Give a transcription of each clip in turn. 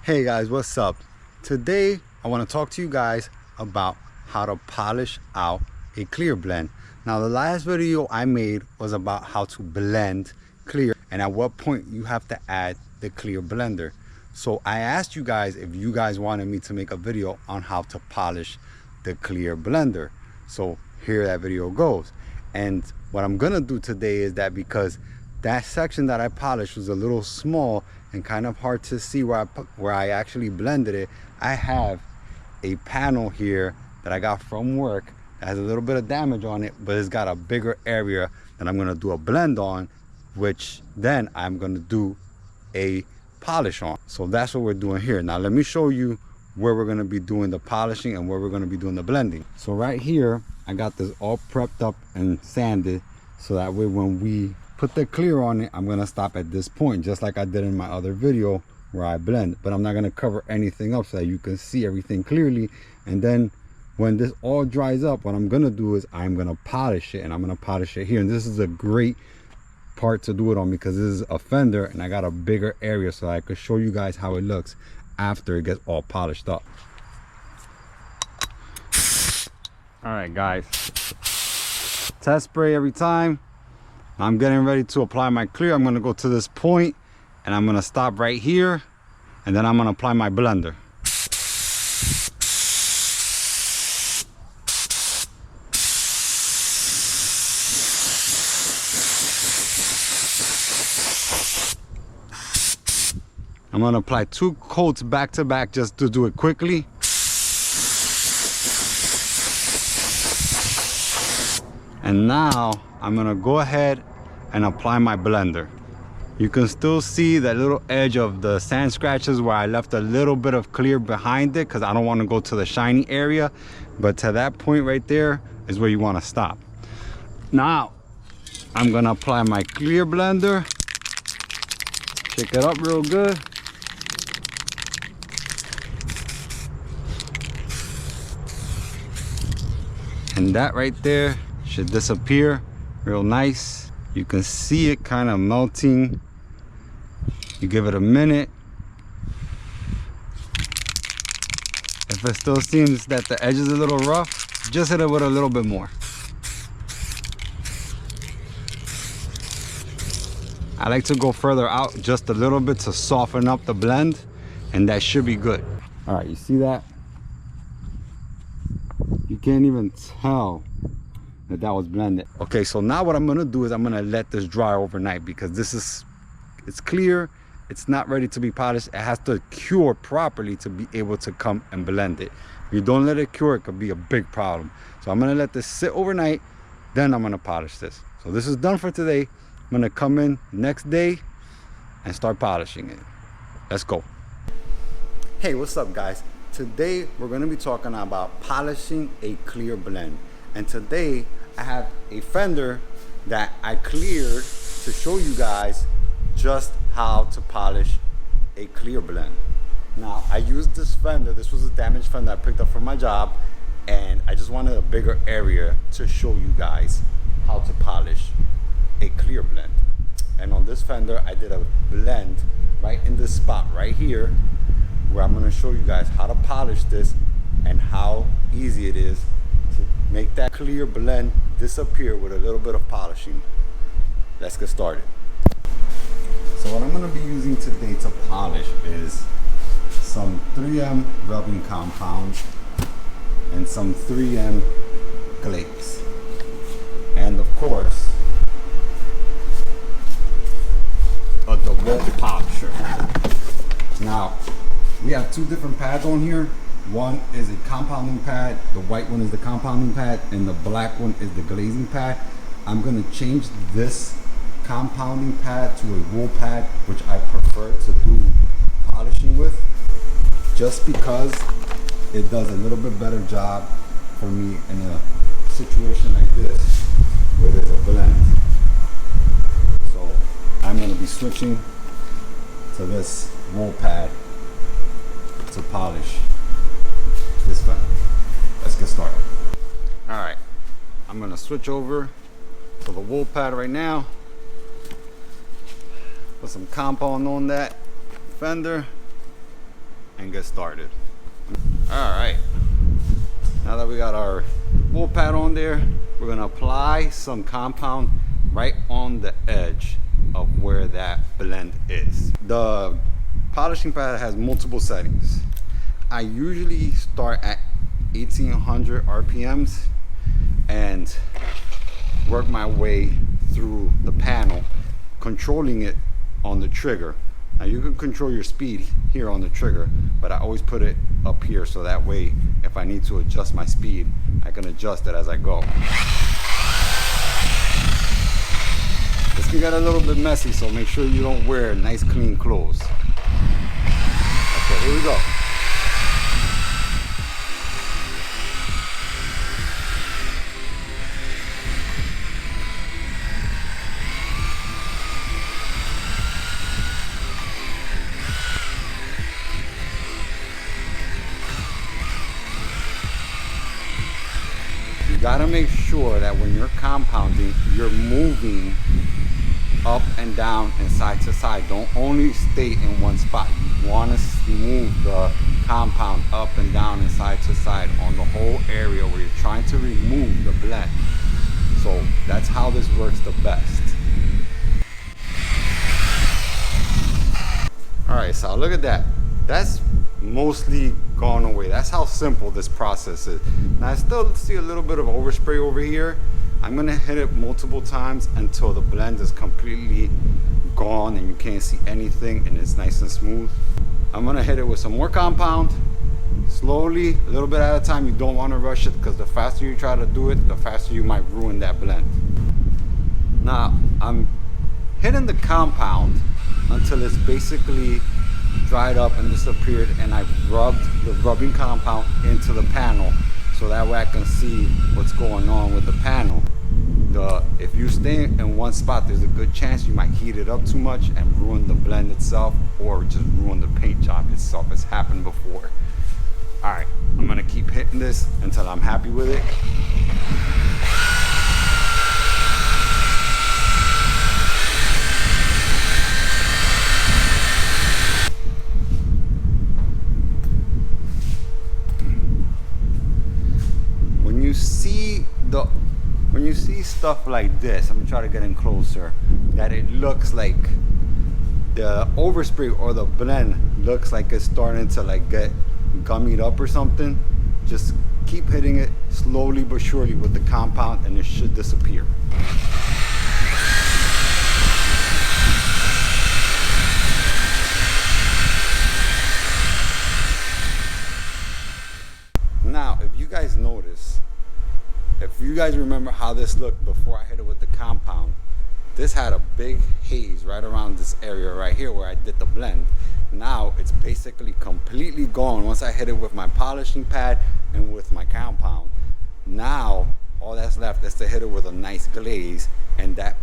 Hey guys, what's up? Today I want to talk to you guys about how to polish out a clear blend. Now the last video I made was about how to blend clear and at what point you have to add the clear blender. So I asked you guys if you guys wanted me to make a video on how to polish the clear blender. So here that video goes. And what I'm gonna do today is that because that section that I polished was a little small and kind of hard to see where I actually blended it, I have a panel here that I got from work that has a little bit of damage on it, but it's got a bigger area that I'm gonna do a blend on, which then I'm gonna do a polish on. So that's what we're doing here. Now let me show you where we're gonna be doing the polishing and where we're gonna be doing the blending. So right here, I got this all prepped up and sanded, so that way when we put the clear on it, I'm gonna stop at this point, just like I did in my other video where I blend, but I'm not gonna cover anything up so that you can see everything clearly. And then when this all dries up, what I'm gonna do is I'm gonna polish it, and I'm gonna polish it here. And this is a great part to do it on because this is a fender and I got a bigger area, so I could show you guys how it looks after it gets all polished up. All right guys, test spray every time. I'm getting ready to apply my clear. I'm gonna go to this point and I'm gonna stop right here, and then I'm gonna apply my blender. I'm gonna apply 2 coats back to back just to do it quickly. And now I'm gonna go ahead and apply my blender. You can still see that little edge of the sand scratches where I left a little bit of clear behind it because I don't want to go to the shiny area, but to that point right there is where you want to stop. Now I'm gonna apply my clear blender, shake it up real good. And that right there should disappear real nice. You can see it kind of melting. You give it a minute. If it still seems that the edge is a little rough, just hit it with a little bit more. I like to go further out just a little bit to soften up the blend, and that should be good. All right, you see that? You can't even tell that was blended. Okay, so now what I'm gonna do is I'm gonna let this dry overnight because it's clear, it's not ready to be polished. It has to cure properly to be able to come and blend it. If you don't let it cure, it could be a big problem. So I'm gonna let this sit overnight, then I'm gonna polish this. So this is done for today. I'm gonna come in next day and start polishing it. Let's go. Hey, what's up guys? Today we're gonna be talking about polishing a clear blend. And today I have a fender that I cleared to show you guys just how to polish a clear blend. Now I used this fender, this was a damaged fender I picked up from my job, and I just wanted a bigger area to show you guys how to polish a clear blend. And on this fender I did a blend right in this spot right here, where I'm gonna show you guys how to polish this and how easy it is to make that clear blend disappear with a little bit of polishing. Let's get started. So what I'm gonna be using today to polish is some 3M rubbing compound and some 3M glaze. And of course, a DeWalt polisher. Now, we have 2 different pads on here. One is a compounding pad, the white one is the compounding pad, and the black one is the glazing pad. I'm gonna change this compounding pad to a wool pad, which I prefer to do polishing with, just because it does a little bit better job for me in a situation like this where there's a blend. So I'm gonna be switching to this wool pad to polish this fender. Let's get started. All right, I'm gonna switch over to the wool pad right now. Put some compound on that fender. and get started. All right, now that we got our full pad on there, we're gonna apply some compound right on the edge of where that blend is. The polishing pad has multiple settings. I usually start at 1800 RPMs and work my way through the panel, controlling it on the trigger. Now you can control your speed here on the trigger, but I always put it up here so that way if I need to adjust my speed, I can adjust it as I go. This can get a little bit messy, so make sure you don't wear nice clean clothes. Okay, here we go. You gotta make sure that when you're compounding, you're moving up and down and side to side. Don't only stay in one spot. You want to move the compound up and down and side to side on the whole area where you're trying to remove the blend. So that's how this works the best. All right, so look at that. That's mostly gone away. That's how simple this process is. Now I still see a little bit of overspray over here. I'm gonna hit it multiple times until the blend is completely gone and you can't see anything and it's nice and smooth. I'm gonna hit it with some more compound, slowly, a little bit at a time. You don't wanna rush it because the faster you try to do it, the faster you might ruin that blend. Now, I'm hitting the compound until it's basically dried up and disappeared, and I've rubbed the rubbing compound into the panel so that way I can see what's going on with the panel. If you stay in one spot, there's a good chance you might heat it up too much and ruin the blend itself or just ruin the paint job itself. It's happened before. All right, I'm gonna keep hitting this until I'm happy with it. When you see stuff like this, I'm gonna try to get in closer, that it looks like the overspray or the blend looks like it's starting to like get gummied up or something, just keep hitting it slowly but surely with the compound and it should disappear. Now, if you guys notice, if you guys remember how this looked before I hit it with the compound, this had a big haze right around this area right here where I did the blend. Now it's basically completely gone once I hit it with my polishing pad and with my compound. Now all that's left is to hit it with a nice glaze, and that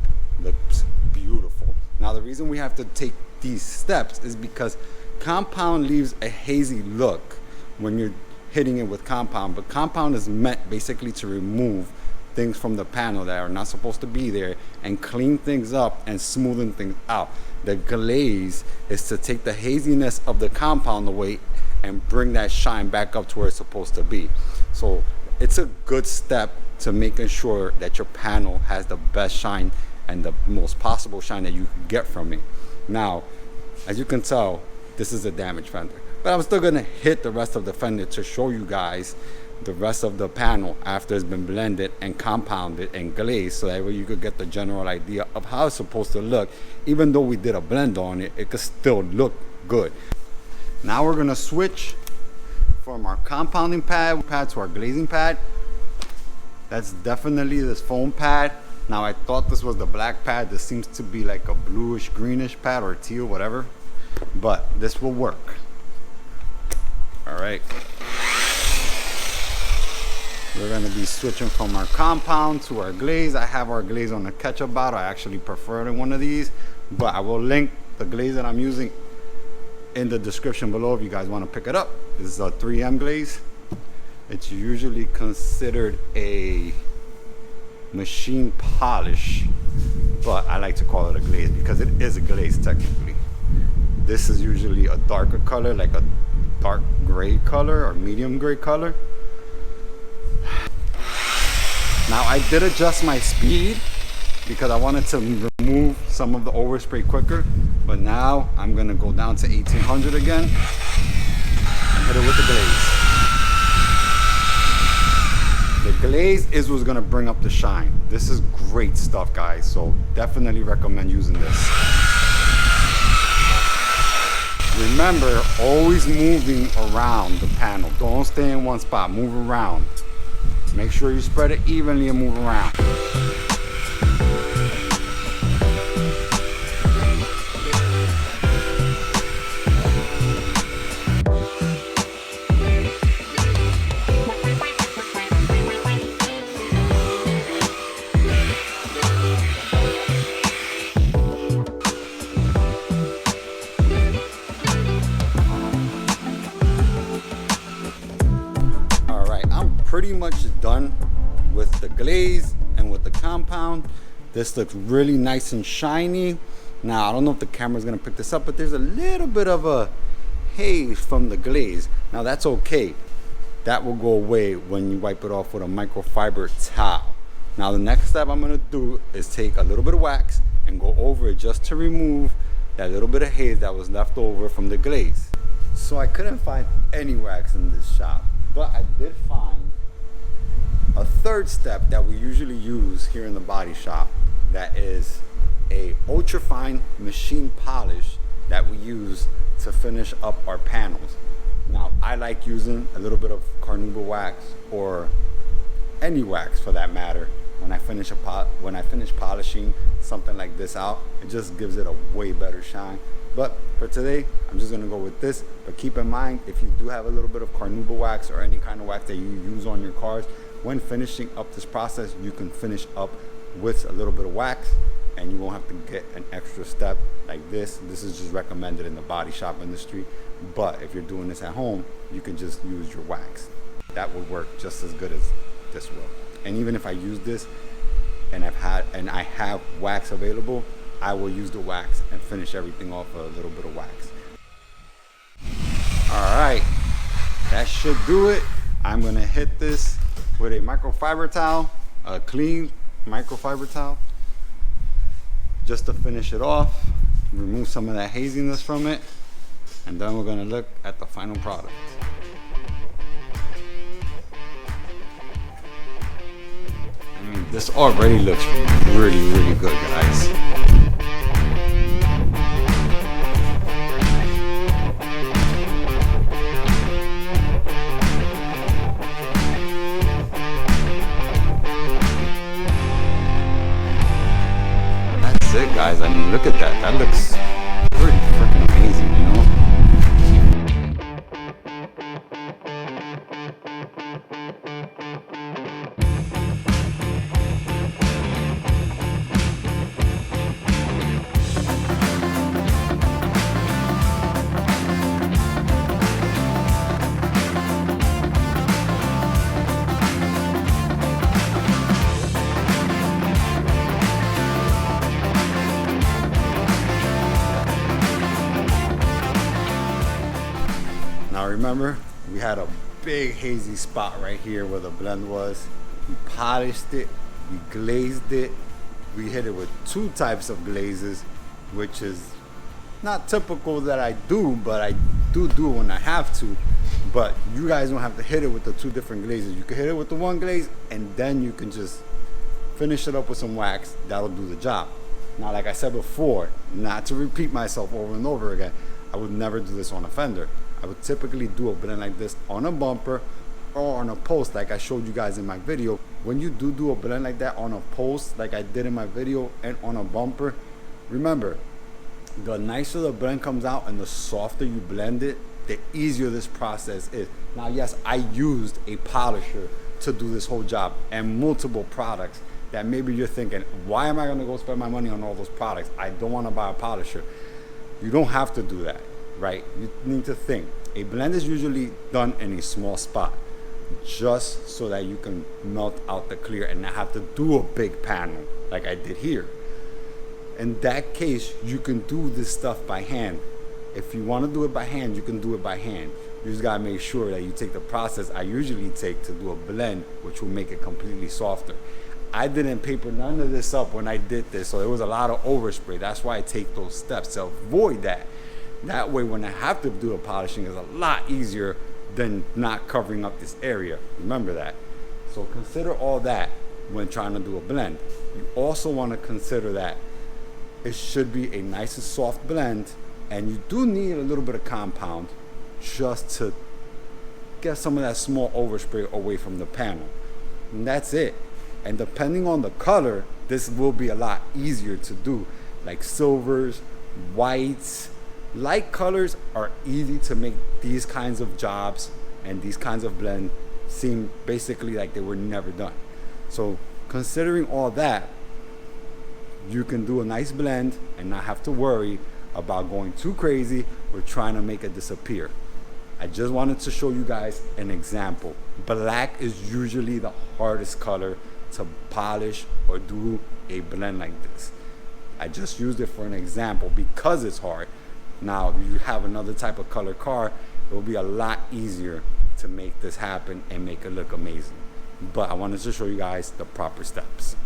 looks beautiful. Now the reason we have to take these steps is because compound leaves a hazy look when you're hitting it with compound, but compound is meant basically to remove things from the panel that are not supposed to be there and clean things up and smoothen things out. The glaze is to take the haziness of the compound away and bring that shine back up to where it's supposed to be. So it's a good step to making sure that your panel has the best shine and the most possible shine that you can get from it. Now, as you can tell, this is a damaged fender. But I'm still gonna hit the rest of the fender to show you guys the rest of the panel after it's been blended and compounded and glazed, so that way you could get the general idea of how it's supposed to look. Even though we did a blend on it, it could still look good. Now we're gonna switch from our compounding pad to our glazing pad. That's definitely this foam pad. Now I thought this was the black pad. This seems to be like a bluish greenish pad or teal, whatever, but this will work. All right, we're gonna be switching from our compound to our glaze. I have our glaze on a ketchup bottle. I actually prefer one of these, but I will link the glaze that I'm using in the description below if you guys want to pick it up. This is a 3M glaze. It's usually considered a machine polish, but I like to call it a glaze because it is a glaze technically. This is usually a darker color, like a dark gray color or medium gray color. Now I did adjust my speed because I wanted to remove some of the overspray quicker, but now I'm gonna go down to 1800 again and hit it with the glaze. The glaze is what's gonna bring up the shine. This is great stuff, guys, so definitely recommend using this. Remember, always moving around the panel. Don't stay in one spot, move around. Make sure you spread it evenly and move around. Pretty much done with the glaze and with the compound. This looks really nice and shiny. Now I don't know if the camera's gonna pick this up, but there's a little bit of a haze from the glaze. Now that's okay. That will go away when you wipe it off with a microfiber towel. Now the next step I'm gonna do is take a little bit of wax and go over it just to remove that little bit of haze that was left over from the glaze. So I couldn't find any wax in this shop, but I did find a third step that we usually use here in the body shop. That is a ultra fine machine polish that we use to finish up our panels. Now I like using a little bit of carnauba wax or any wax for that matter when I finish polishing something like this out. It just gives it a way better shine. But for today, I'm just gonna go with this. But keep in mind, if you do have a little bit of carnauba wax or any kind of wax that you use on your cars, when finishing up this process, you can finish up with a little bit of wax and you won't have to get an extra step like this. This is just recommended in the body shop industry. But if you're doing this at home, you can just use your wax. That would work just as good as this will. And even if I use this and I have wax available, I will use the wax and finish everything off with a little bit of wax. All right, that should do it. I'm gonna hit this with a microfiber towel, a clean microfiber towel, just to finish it off, remove some of that haziness from it, and then we're gonna look at the final product. I mean, this already looks really, really good, guys. Guys, I mean, look at that. That looks pretty freaking amazing, you know? Now remember, we had a big hazy spot right here where the blend was. We polished it, we glazed it, we hit it with 2 types of glazes, which is not typical that I do, but I do when I have to. But you guys don't have to hit it with the 2 different glazes. You can hit it with the 1 glaze and then you can just finish it up with some wax. That'll do the job. Now, like I said before, not to repeat myself over and over again, I would never do this on a fender. I would typically do a blend like this on a bumper or on a post like I showed you guys in my video. When you do a blend like that on a post like I did in my video and on a bumper, remember, the nicer the blend comes out and the softer you blend it, the easier this process is. Now yes, I used a polisher to do this whole job and multiple products that maybe you're thinking, why am I gonna go spend my money on all those products? I don't wanna buy a polisher. You don't have to do that, right? You need to think. A blend is usually done in a small spot just so that you can melt out the clear and not have to do a big panel like I did here. In that case, you can do this stuff by hand. If you want to do it by hand, you can do it by hand. You just gotta make sure that you take the process I usually take to do a blend, which will make it completely softer. I didn't paper none of this up when I did this, so it was a lot of overspray. That's why I take those steps to avoid that. That way, when I have to do the polishing, it's a lot easier than not covering up this area. Remember that. So consider all that when trying to do a blend. You also want to consider that it should be a nice and soft blend, and you do need a little bit of compound just to get some of that small overspray away from the panel. And that's it. And depending on the color, this will be a lot easier to do. Like silvers, whites, light colors are easy to make these kinds of jobs and these kinds of blend seem basically like they were never done. So considering all that, you can do a nice blend and not have to worry about going too crazy or trying to make it disappear. I just wanted to show you guys an example. Black is usually the hardest color to polish or do a blend like this. I just used it for an example because it's hard. Now, if you have another type of color car, it will be a lot easier to make this happen and make it look amazing. But I wanted to show you guys the proper steps.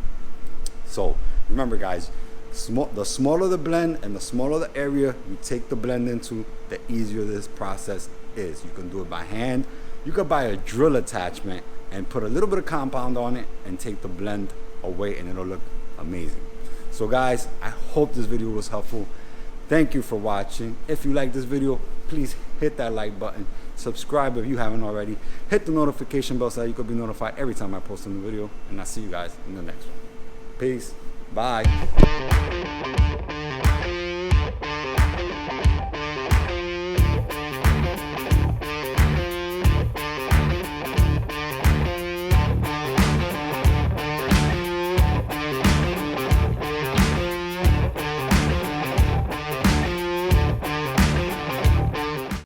So remember guys, the smaller the blend and the smaller the area you take the blend into, the easier this process is. You can do it by hand. You could buy a drill attachment and put a little bit of compound on it and take the blend away, and it'll look amazing. So guys, I hope this video was helpful. Thank you for watching. If you like this video, please hit that like button. Subscribe if you haven't already. Hit the notification bell so that you can be notified every time I post a new video. And I'll see you guys in the next one. Peace. Bye.